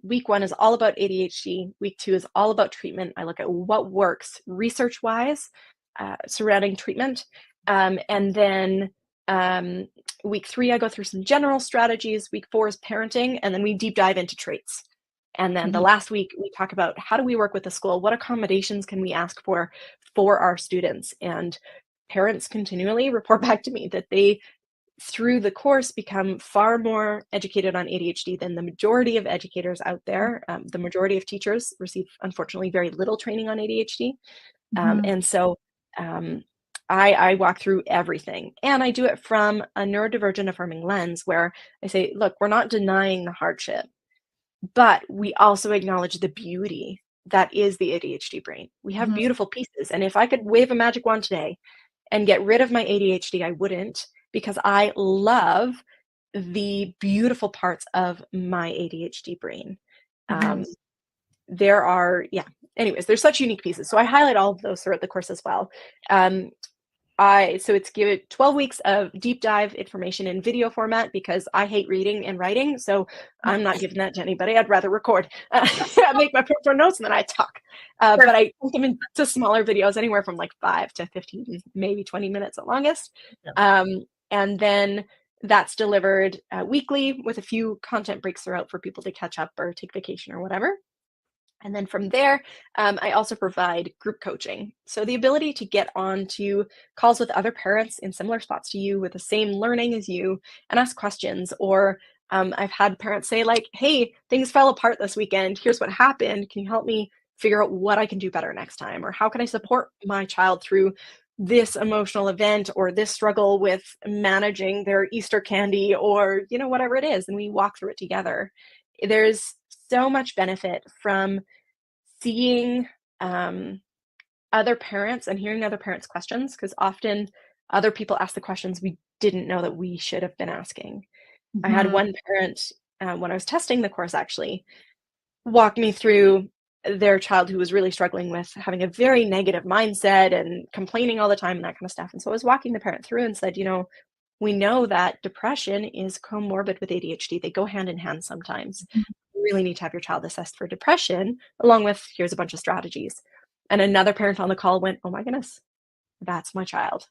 week 1 is all about ADHD. Week 2 is all about treatment. I look at what works research-wise surrounding treatment. And then week 3, I go through some general strategies. Week 4 is parenting, and then we deep dive into traits. And then the last week, we talk about how do we work with the school? What accommodations can we ask for our students? And parents continually report back to me that they, through the course, become far more educated on ADHD than the majority of educators out there. The majority of teachers receive, unfortunately, very little training on ADHD. And so I walk through everything, and I do it from a neurodivergent affirming lens where I say, look, we're not denying the hardship, but we also acknowledge the beauty that is the ADHD brain. We have beautiful pieces. And if I could wave a magic wand today and get rid of my ADHD, I wouldn't, because I love the beautiful parts of my ADHD brain. There are, anyways, there's such unique pieces. So I highlight all of those throughout the course as well. So it's give it 12 weeks of deep dive information in video format because I hate reading and writing. So I'm not giving that to anybody. I'd rather record. I make my prepared notes and then I talk. But I put them into smaller videos, anywhere from like 5 to 15, maybe 20 minutes at longest. And then that's delivered weekly with a few content breaks throughout for people to catch up or take vacation or whatever. And then from there, I also provide group coaching. So the ability to get on to calls with other parents in similar spots to you with the same learning as you and ask questions. Or I've had parents say like, hey, things fell apart this weekend. Here's what happened. Can you help me figure out what I can do better next time? Or how can I support my child through this emotional event or this struggle with managing their Easter candy or, whatever it is. And we walk through it together. There's so much benefit from seeing other parents and hearing other parents' questions, because often other people ask the questions we didn't know that we should have been asking. I had one parent when I was testing the course, actually walked me through their child who was really struggling with having a very negative mindset and complaining all the time and that kind of stuff. And so I was walking the parent through and said, we know that depression is comorbid with ADHD. They go hand in hand sometimes. You really need to have your child assessed for depression, along with here's a bunch of strategies. And another parent on the call went, oh my goodness, that's my child,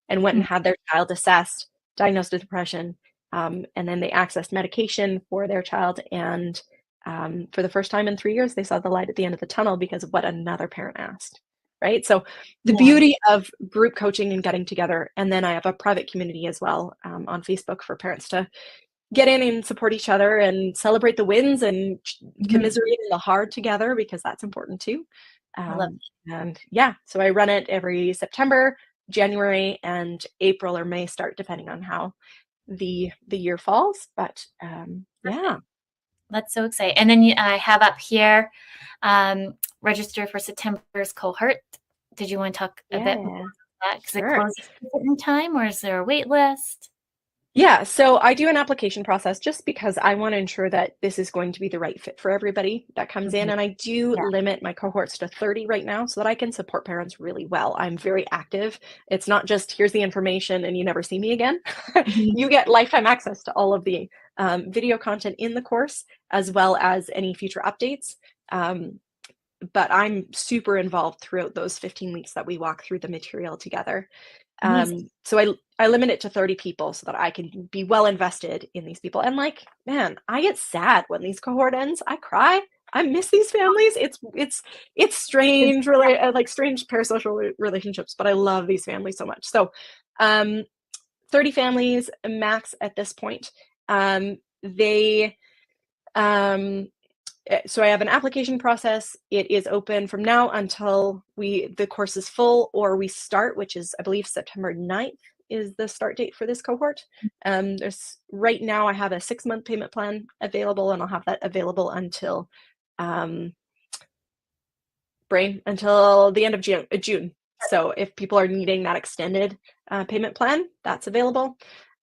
and went and had their child assessed, diagnosed with depression, and then they accessed medication for their child. And for the first time in 3 years, they saw the light at the end of the tunnel because of what another parent asked. Right. So the beauty of group coaching and getting together. And then I have a private community as well on Facebook for parents to get in and support each other and celebrate the wins and commiserate in the hard together, because that's important too. I love it. And yeah, so I run it every September, January, and April or May start, depending on how the year falls. But yeah. That's so exciting. And then I have up here, register for September's cohort. Did you want to talk a bit more about that? Because it closes at a certain time, or is there a wait list? Yeah, so I do an application process just because I want to ensure that this is going to be the right fit for everybody that comes in. And I do limit my cohorts to 30 right now so that I can support parents really well. I'm very active. It's not just here's the information and you never see me again. You get lifetime access to all of the video content in the course, as well as any future updates. But I'm super involved throughout those 15 weeks that we walk through the material together. So I limit it to 30 people so that I can be well invested in these people. And like, man, I get sad when these cohort ends. I cry. I miss these families. It's strange, really, like strange parasocial relationships, but I love these families so much. So 30 families max at this point. So I have an application process. It is open from now until the course is full, or we start, which is, I believe, September 9th is the start date for this cohort. There's right now I have a 6-month payment plan available, and I'll have that available until until the end of June. So if people are needing that extended payment plan, that's available.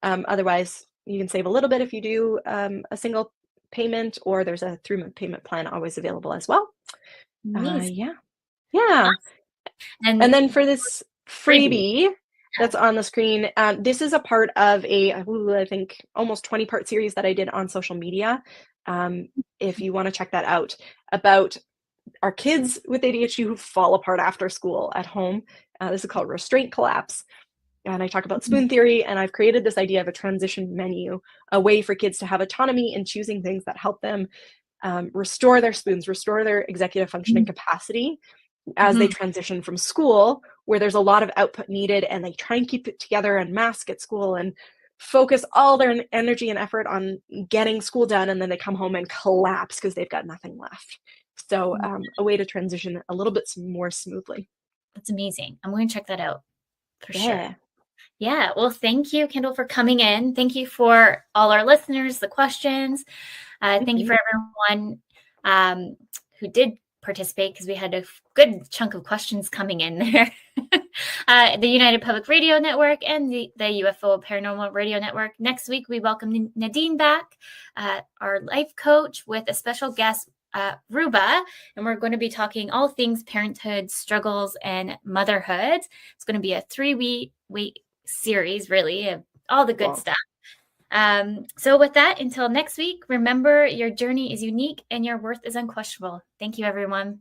Otherwise, you can save a little bit if you do a single payment, or there's a 3-month payment plan always available as well. Yeah. And then for this freebie that's on the screen, this is a part of I think almost 20-part series that I did on social media. If you want to check that out, about our kids with ADHD who fall apart after school at home. This is called Restraint Collapse. And I talk about spoon theory, and I've created this idea of a transition menu, a way for kids to have autonomy in choosing things that help them restore their spoons, restore their executive functioning capacity as they transition from school, where there's a lot of output needed, and they try and keep it together and mask at school and focus all their energy and effort on getting school done, and then they come home and collapse because they've got nothing left. So a way to transition a little bit more smoothly. That's amazing. I'm going to check that out for sure. Yeah. Well, thank you, Kendall, for coming in. Thank you for all our listeners, the questions. Thank you for everyone who did participate, because we had a good chunk of questions coming in there. The United Public Radio Network and the UFO Paranormal Radio Network. Next week, we welcome Nadine back, our life coach, with a special guest, Ruba, and we're going to be talking all things parenthood, struggles, and motherhood. It's going to be a 3-week series, really, of all the good stuff. So with that, until next week, remember, your journey is unique and your worth is unquestionable. Thank you, everyone.